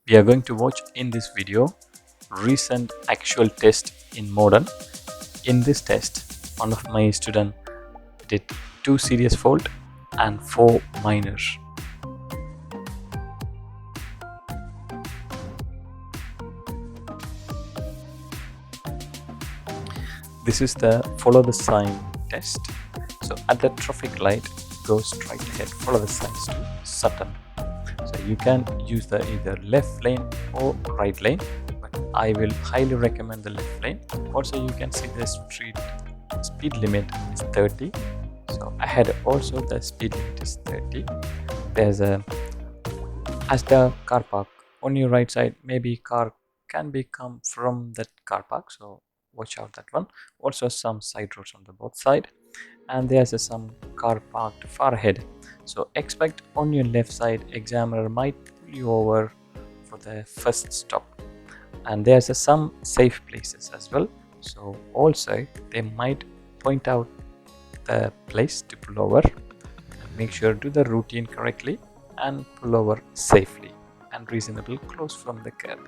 We are going to watch in this video recent actual test in morden. In this test, one of my students did 2 serious fault and 4 minors. This is the follow the sign test. So at the traffic light, go straight ahead, follow the signs to Sutton. So you can use the either left lane or right lane, but I will highly recommend the left lane. Also, you can see the street speed limit is 30. So ahead also the speed limit is 30. There's a as the car park on your right side, maybe car can be come from that car park, so watch out that one. Also some side roads on the both side, and there's some car parked far ahead, so expect on your left side examiner might pull you over for the first stop. And there's some safe places as well, so also they might point out the place to pull over, and make sure do the routine correctly and pull over safely and reasonably close from the curb.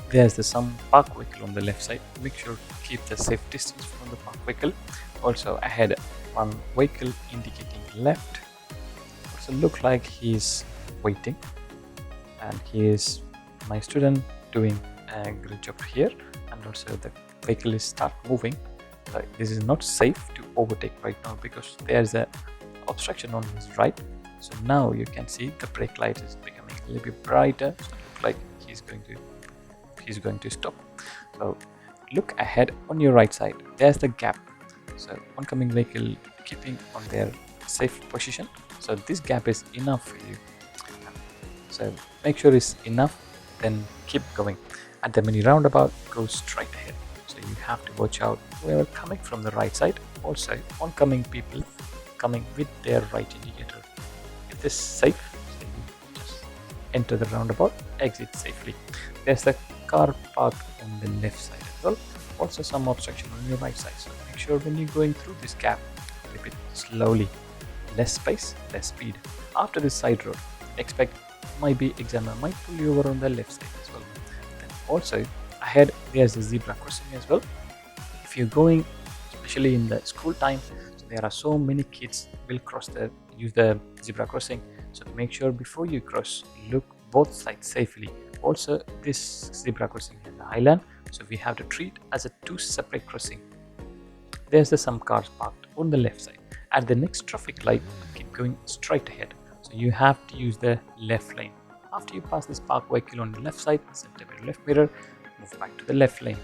There's some park vehicle on the left side. Make sure to keep the safe distance from the park vehicle. Also ahead, one vehicle indicating left. Also look like he's waiting, and he is my student doing a great job here. And also the vehicle is start moving. So this is not safe to overtake right now because there's a obstruction on his right. So now you can see the brake light is becoming a little bit brighter. So it looks like he's going to stop. So look ahead on your right side, there's the gap. So oncoming vehicle keeping on their safe position, so this gap is enough for you. So make sure it's enough, then keep going. At the mini roundabout, go straight ahead. So you have to watch out whoever coming from the right side. Also oncoming people coming with their right indicator. If this is safe, so you just enter the roundabout, exit safely. There's the car park on the left side as well. Also some obstruction on your right side, so make sure when you're going through this gap, a bit slowly, less space, less speed. After this side road, expect maybe examiner might pull you over on the left side as well. Then also ahead there's a zebra crossing as well. If you're going, especially in the school time, so there are so many kids will use the zebra crossing, so make sure before you cross, look both sides safely. Also this zebra crossing has an island, so we have to treat as a 2 separate crossing. There's some cars parked on the left side. At the next traffic light, keep going straight ahead, so you have to use the left lane. After you pass this park vehicle on the left side, center your left mirror, move back to the left lane.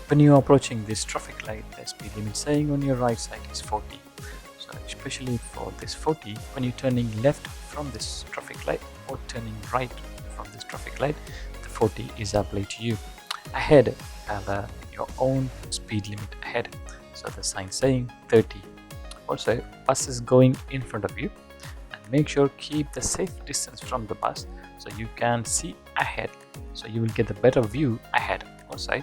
When you are approaching this traffic light, the speed limit saying on your right side is 40. So especially for this 40, when you're turning left from this traffic light or turning right from this traffic light, the 40 is applied to you. Ahead, have your own speed limit ahead. So the sign saying 30. Also, bus is going in front of you, and make sure keep the safe distance from the bus so you can see ahead. So you will get a better view ahead. Also,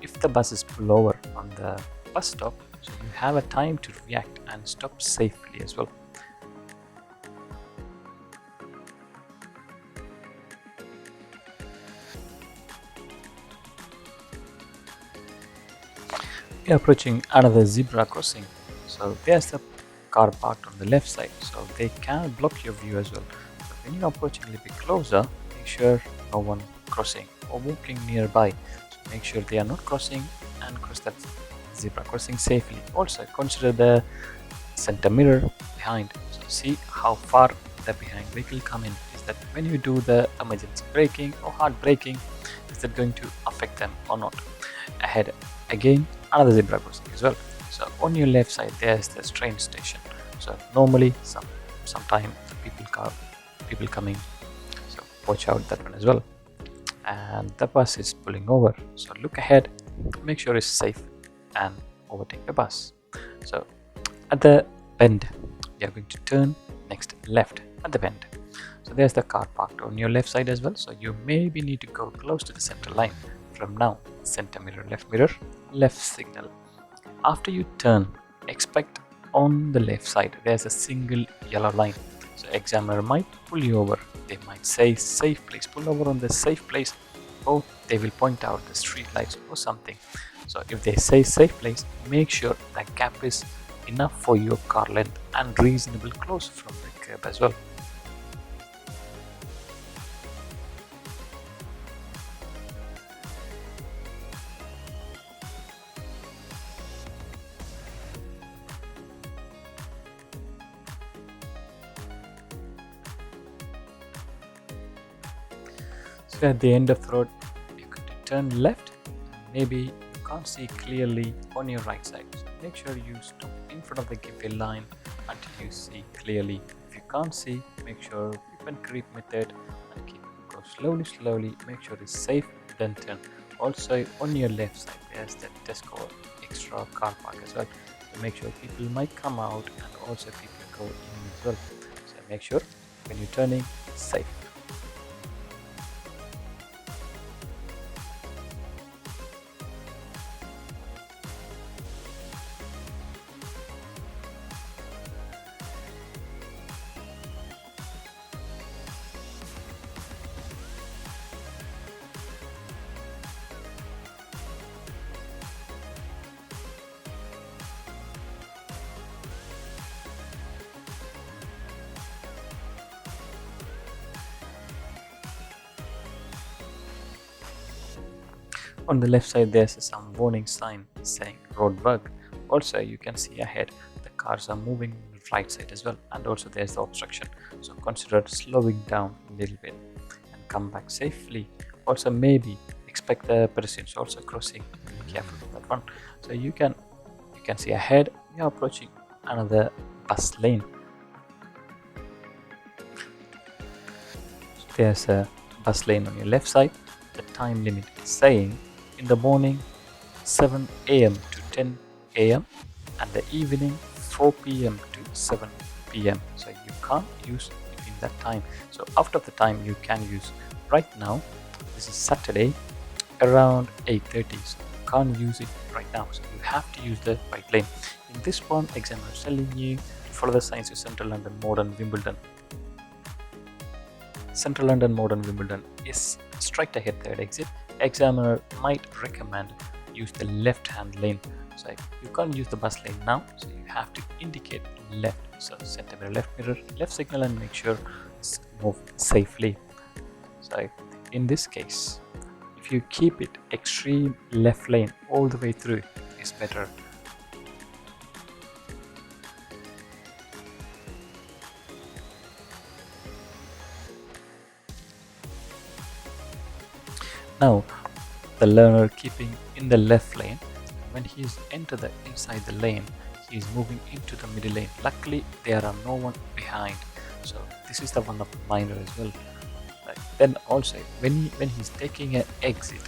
if the bus is pull over on the bus stop, so you have a time to react and stop safely as well. We are approaching another zebra crossing, so there's the car parked on the left side, so they can block your view as well. But when you're approaching a little bit closer, make sure no one crossing or walking nearby. Make sure they are not crossing and cross that zebra crossing safely. Also consider the center mirror behind, so see how far the behind vehicle come in. Is that when you do the emergency braking or hard braking, is that going to affect them or not? Ahead again another zebra crossing as well. So on your left side there's the train station, so normally sometime the people coming, so watch out that one as well. and the bus is pulling over. So look ahead, make sure it's safe, and overtake the bus. So at the bend, we are going to turn next left at the bend. So there's the car parked on your left side as well. So you maybe need to go close to the center line. From now, center mirror, left signal. After you turn, expect on the left side there's a single yellow line. So examiner might pull you over. They might say safe place, pull over on the safe place, or they will point out the street lights or something. So if they say safe place, make sure that gap is enough for your car length and reasonable close from the curb as well. So at the end of the road, you could turn left. Maybe you can't see clearly on your right side. So make sure you stop in front of the giveaway line until you see clearly. If you can't see, make sure keep and creep method and keep go slowly. Make sure it's safe, then turn. Also on your left side, there's the Tesco extra car park as well. So make sure people might come out and also people go in as well. So make sure when you're turning, it's safe. On the left side, there's some warning sign saying road work. Also, you can see ahead the cars are moving on the right side as well, and also there's the obstruction. So consider slowing down a little bit and come back safely. Also, maybe expect the pedestrians also crossing. Be careful with that one. So you can see ahead we are approaching another bus lane. So there's a bus lane on your left side. The time limit is saying in the morning 7 a.m. to 10 a.m. and the evening 4 p.m. to 7 p.m. So you can't use between that time. So after the time you can use. Right now, this is Saturday around 8:30. So you can't use it right now. So you have to use the right lane. In this one, examiner is telling you to follow the signs of Central London, Morden, Wimbledon. Central London, Morden, Wimbledon is straight ahead third exit. Examiner might recommend use the left hand lane. So you can't use the bus lane now, so you have to indicate left. So center mirror, left signal, and make sure it's move safely. So in this case, if you keep it extreme left lane all the way through, is better. Now, the learner keeping in the left lane, when he is enter the inside the lane, he is moving into the middle lane. Luckily, there are no one behind, so this is the one of the minor as well. Then also, when he's taking an exit,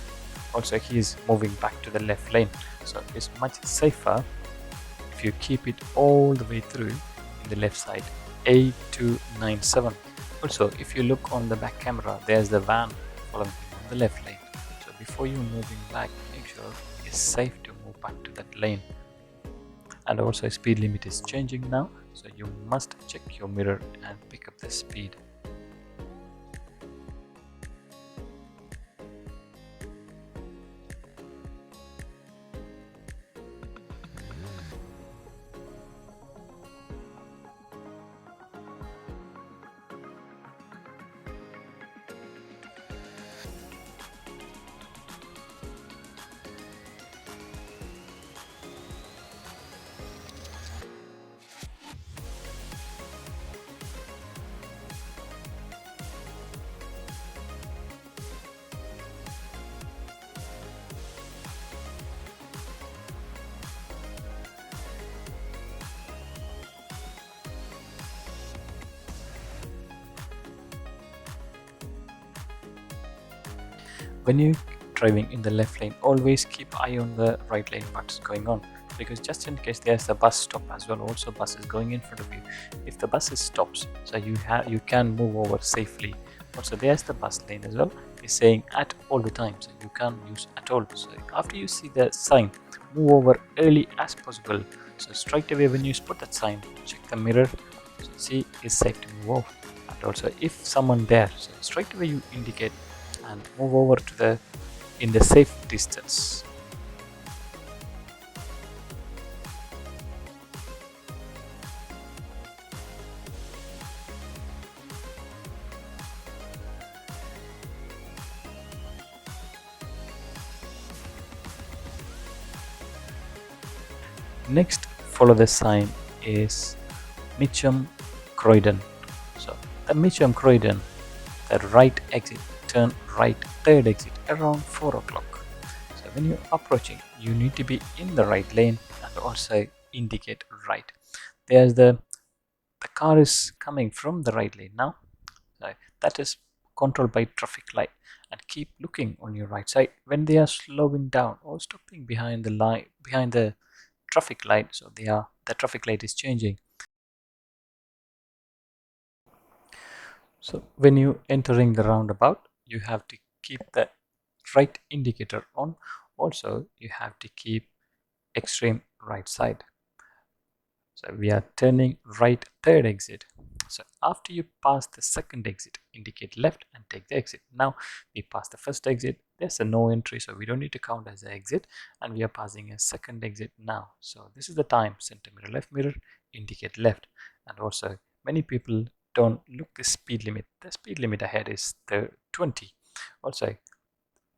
also he is moving back to the left lane. So it's much safer if you keep it all the way through in the left side. 8297. Also, if you look on the back camera, there's the van following him on the left lane. So before you moving back, make sure it's safe to move back to that lane. And also speed limit is changing now, so you must check your mirror and pick up the speed. When you're driving in the left lane, always keep eye on the right lane, what's going on, because just in case there's a bus stop as well, also bus is going in front of you. If the bus stops, so you can move over safely. Also there's the bus lane as well, it's saying at all the time, so you can't use at all. So after you see the sign, move over early as possible. So straight away when you spot that sign, check the mirror, so see it's safe to move off. And also if someone there, so straight away you indicate and move over to the in the safe distance. Next, follow the sign is Mitcham Croydon. So the Mitcham Croydon, the right exit, turn right, third exit around 4 o'clock. So when you're approaching, you need to be in the right lane and also indicate right. There's the car is coming from the right lane now. So that is controlled by traffic light, and keep looking on your right side when they are slowing down or stopping behind the line, behind the traffic light. So the traffic light is changing. So when you entering the roundabout, you have to keep the right indicator on. Also you have to keep extreme right side. So we are turning right, third exit. So after you pass the second exit, indicate left and take the exit. Now we pass the first exit, there's a no entry, so we don't need to count as an exit, and we are passing a second exit now. So this is the time, center mirror, left mirror, indicate left. And also many people don't look the speed limit. The speed limit ahead is the 20. Also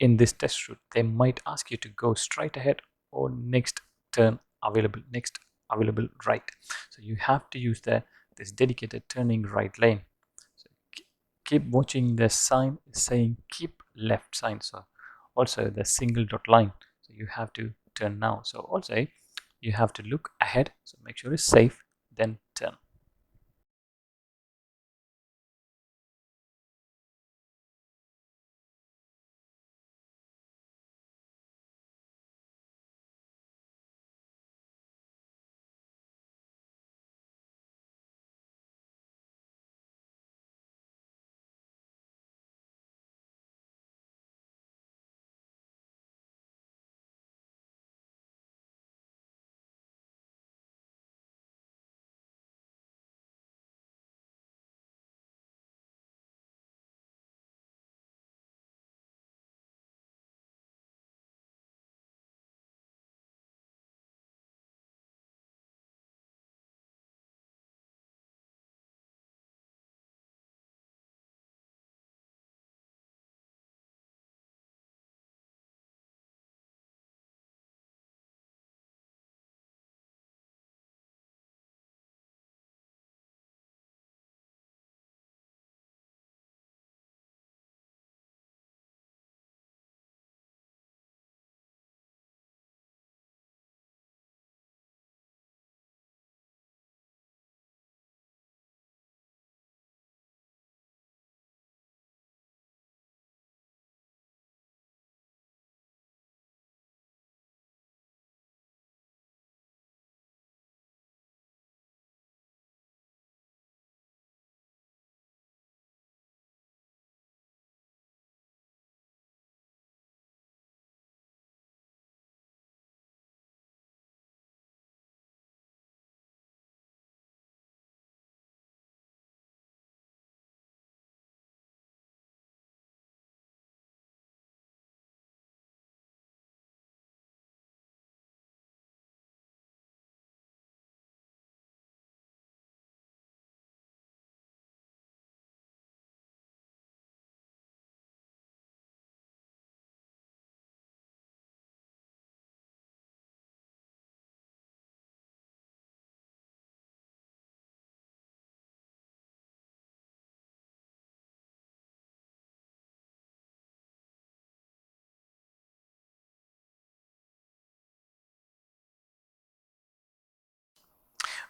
in this test route, they might ask you to go straight ahead or next turn available, next available right. So you have to use this dedicated turning right lane. So keep watching the sign saying keep left sign. So also the single dot line. So you have to turn now. So also you have to look ahead. So make sure it's safe, then turn.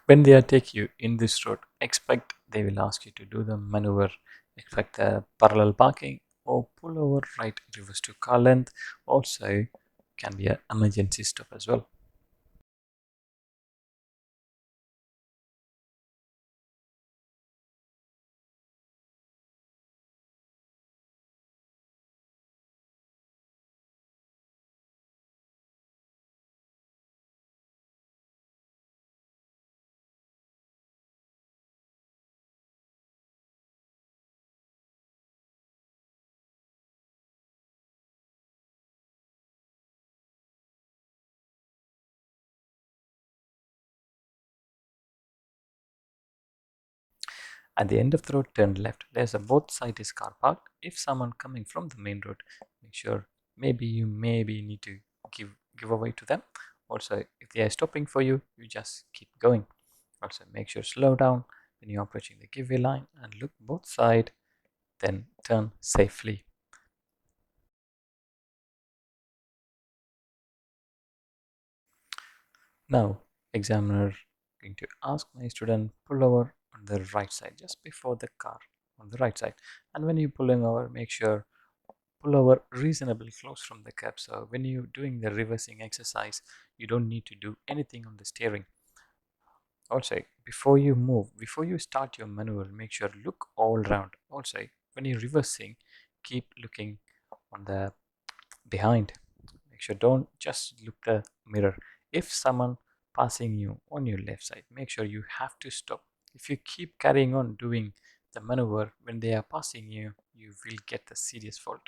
When they take you in this road, expect they will ask you to do the maneuver, expect the parallel parking or pull over right reverse to car length also can be an emergency stop as well. At the end of the road, turn left. There's a both side is car park. If someone coming from the main road, make sure maybe need to give away to them. Also, if they are stopping for you, you just keep going. Also, make sure slow down when you're approaching the giveaway line and look both side, then turn safely. Now, examiner going to ask my student pull over on the right side, just before the car on the right side. And when you're pulling over, make sure pull over reasonably close from the curb. So when you're doing the reversing exercise, you don't need to do anything on the steering. Also, before you start your maneuver, make sure look all round. Also, when you're reversing, keep looking on the behind. Make sure don't just look the mirror. If someone passing you on your left side, make sure you have to stop. If you keep carrying on doing the maneuver when they are passing you, you will get the serious fault.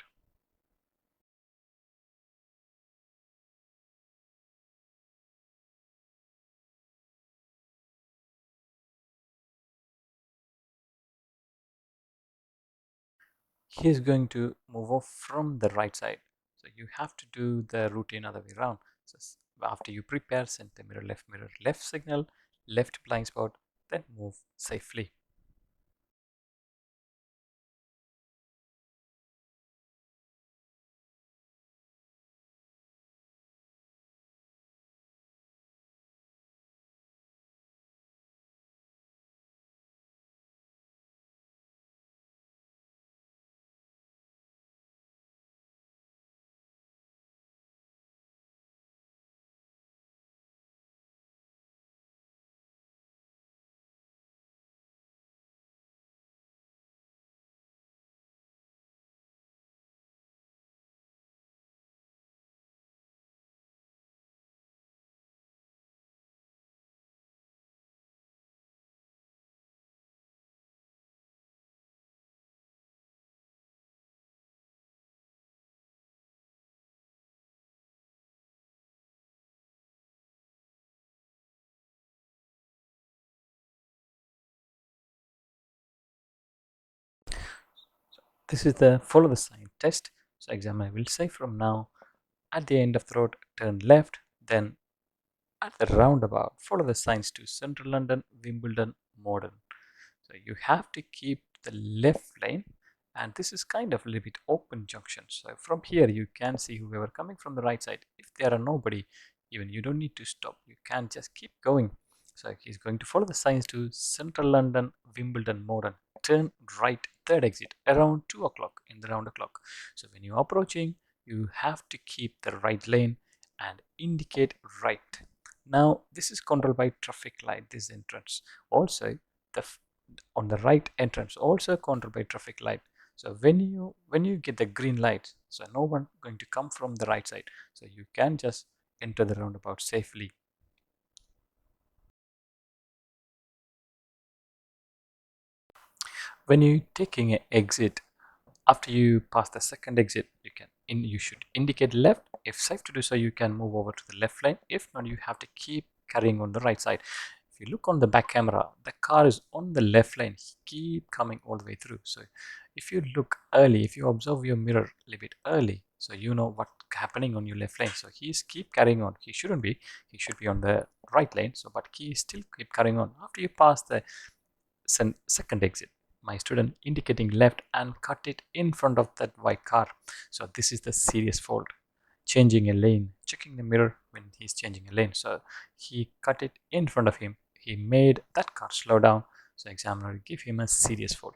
He is going to move off from the right side, so you have to do the routine other way around. So after you prepare, send the mirror left signal, left blind spot, then move safely. This is the follow the sign test. So examiner will say from now, at the end of the road, turn left, then at the roundabout, follow the signs to Central London, Wimbledon, Morden. So you have to keep the left lane, and this is kind of a little bit open junction. So from here you can see whoever coming from the right side. If there are nobody, even you don't need to stop. You can just keep going. So he's going to follow the signs to Central London, Wimbledon, Morden. Turn right, third exit around 2 o'clock in the round o'clock. So when you're approaching, you have to keep the right lane and indicate right. Now this is controlled by traffic light, this entrance. Also, the on the right entrance also controlled by traffic light. So when you get the green light, so no one going to come from the right side, so you can just enter the roundabout safely. When you taking an exit, after you pass the second exit, you should indicate left. If safe to do so, you can move over to the left lane. If not, you have to keep carrying on the right side. If you look on the back camera, the car is on the left lane. He keep coming all the way through. So if you look early, if you observe your mirror a little bit early, so you know what's happening on your left lane. So he's keep carrying on. He shouldn't be. He should be on the right lane. So but he still keep carrying on. After you pass the second exit, my student indicating left and cut it in front of that white car. So this is the serious fault. Changing a lane, checking the mirror when he's changing a lane. So he cut it in front of him. He made that car slow down. So examiner will give him a serious fault.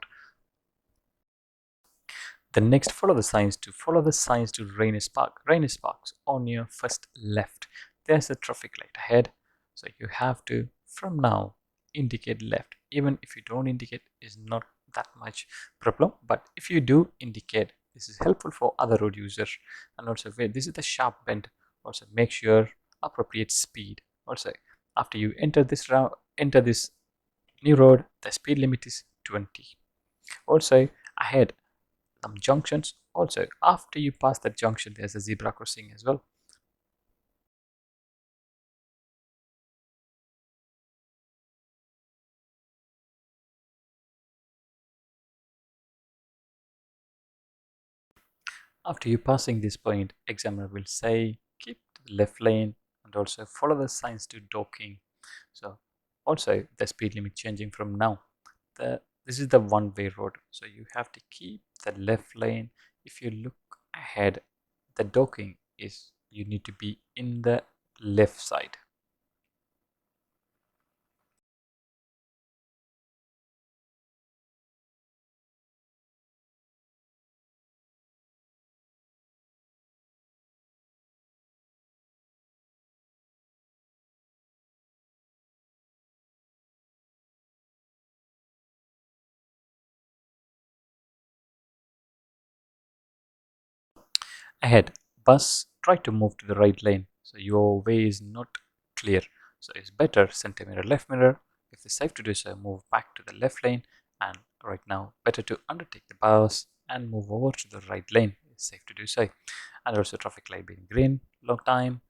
Then next, follow the signs to Rainish Park. Rainish Park's on your first left. There's a traffic light ahead, so you have to from now indicate left. Even if you don't indicate, is not that much problem. But if you do indicate, this is helpful for other road users. And also, where this is the sharp bend. Also, make sure appropriate speed. Also, after you enter this new road, the speed limit is 20. Also, ahead some junctions. Also, after you pass that junction, there's a zebra crossing as well. After you passing this point, examiner will say keep to the left lane and also follow the signs to docking. So also the speed limit changing from now. This is the one-way road, so you have to keep the left lane. If you look ahead, the docking is you need to be in the left side. Ahead, bus try to move to the right lane, so your way is not clear. So it's better center mirror, left mirror. If it's safe to do so, move back to the left lane. And right now, better to undertake the bus and move over to the right lane. It's safe to do so. And also traffic light being green, long time.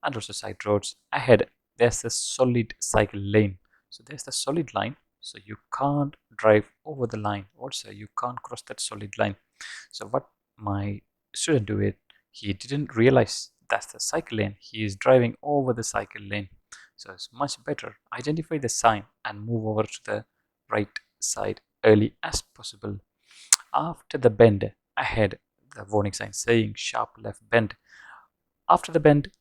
And also side roads. Ahead, there's a solid cycle lane. So there's the solid line. So you can't drive over the line. Also, you can't cross that solid line. So what my student do it, he didn't realize that's the cycle lane. He is driving over the cycle lane. So it's much better. Identify the sign and move over to the right side early as possible. After the bend ahead, the warning sign saying sharp left bend. After the bend,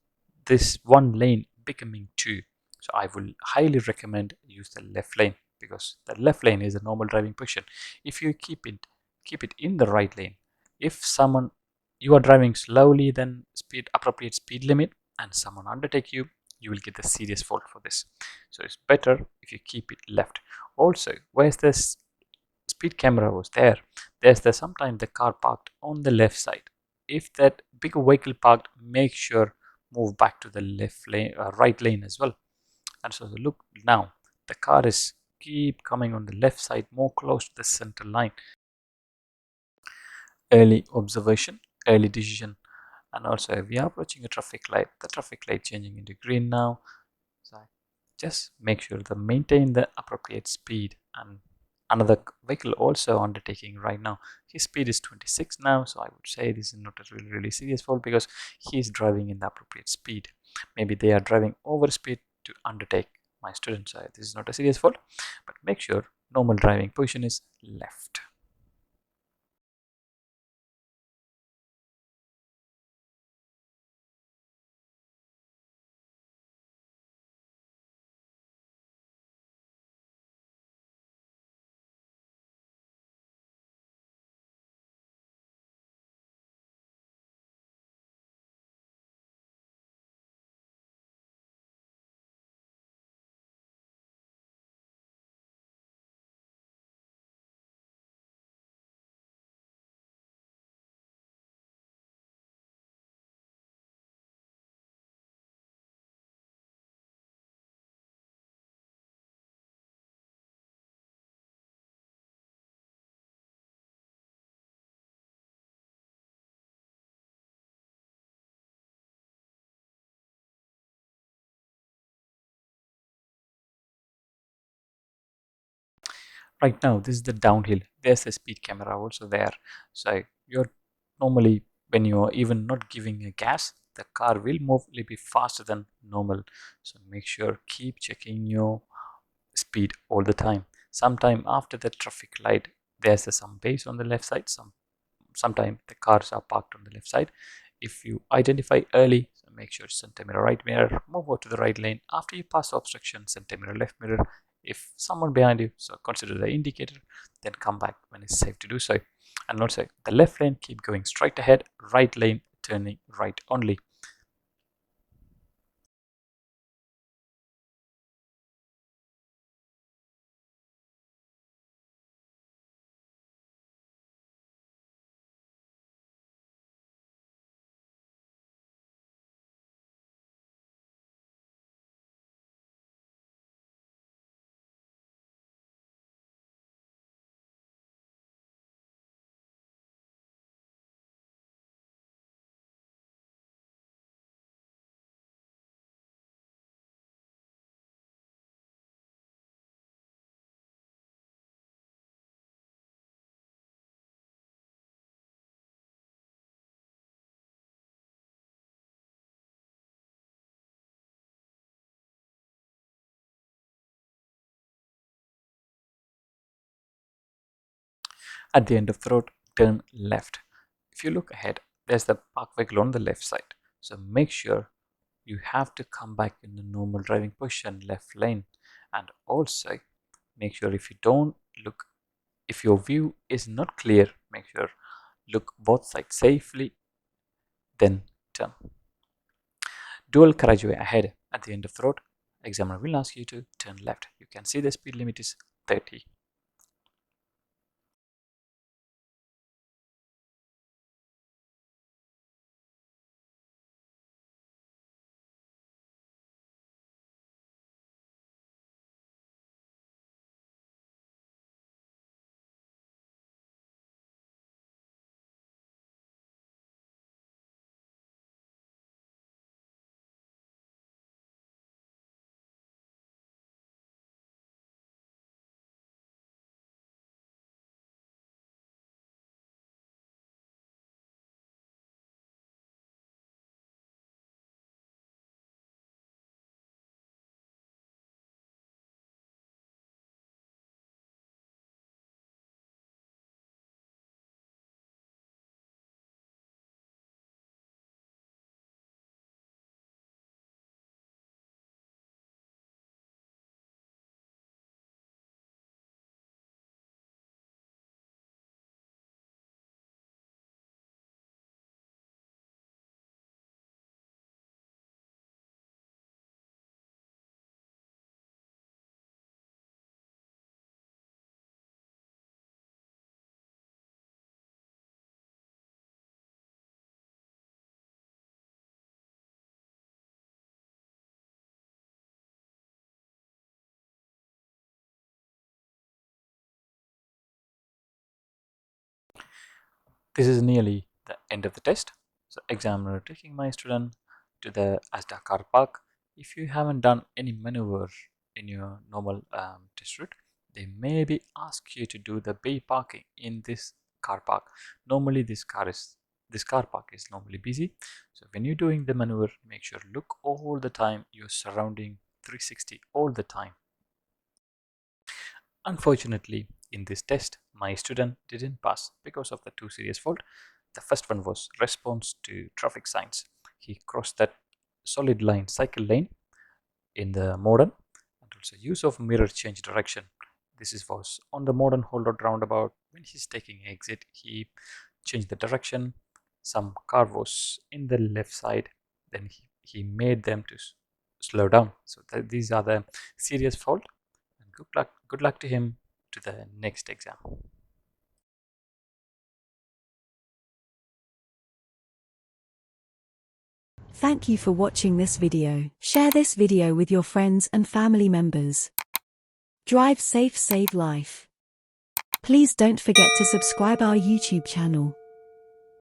this one lane becoming two. So I will highly recommend use the left lane because the left lane is a normal driving position. If you keep it in the right lane. If someone you are driving slowly than appropriate speed limit and someone undertake you, you will get the serious fault for this. So it's better if you keep it left. Also, where's this speed camera was there, there's the sometimes the car parked on the left side. If that bigger vehicle parked, make sure move back to the left lane, right lane as well. And so look now, the car is keep coming on the left side, more close to the center line. Early observation, early decision. And also we are approaching a traffic light, the traffic light changing into green now. So just make sure to maintain the appropriate speed. And another vehicle also undertaking right now, his speed is 26 now, so I would say this is not a really serious fault because he is driving in the appropriate speed. Maybe they are driving over speed to undertake my student side. This is not a serious fault, but make sure normal driving position is left. Right now this is the downhill, there's a speed camera also there. So you're normally, when you're even not giving a gas, the car will move a little bit faster than normal. So make sure keep checking your speed all the time. Sometime after the traffic light, there's some base on the left side. Sometimes the cars are parked on the left side. If you identify early, so make sure center mirror, right mirror, move over to the right lane. After you pass the obstruction, center mirror, left mirror. If someone behind you, so consider the indicator, then come back when it's safe to do so. And also the left lane, keep going straight ahead, right lane turning right only. At the end of the road, turn left. If you look ahead, there's the park vehicle on the left side. So make sure you have to come back in the normal driving position, left lane. And also make sure if you don't look, if your view is not clear, make sure look both sides safely, then turn. Dual carriageway ahead. At the end of the road, examiner will ask you to turn left. You can see the speed limit is 30. This is nearly the end of the test. So examiner taking my student to the ASDA car park. If you haven't done any maneuver in your normal test route, they maybe ask you to do the bay parking in this car park. Normally this car park is normally busy. So when you're doing the maneuver, make sure look all the time, your surrounding 360 all the time. Unfortunately, in this test, my student didn't pass because of the two serious faults. The first one was response to traffic signs. He crossed that solid line, cycle lane in the morden, and also use of mirror change direction. Was on the morden holdout roundabout. When he's taking exit, he changed the direction. Some car was in the left side, then he made them to slow down. So these are the serious fault. And good luck to him to the next exam. Thank you for watching this video. Share this video with your friends and family members. Drive safe, save life. Please don't forget to subscribe our YouTube channel.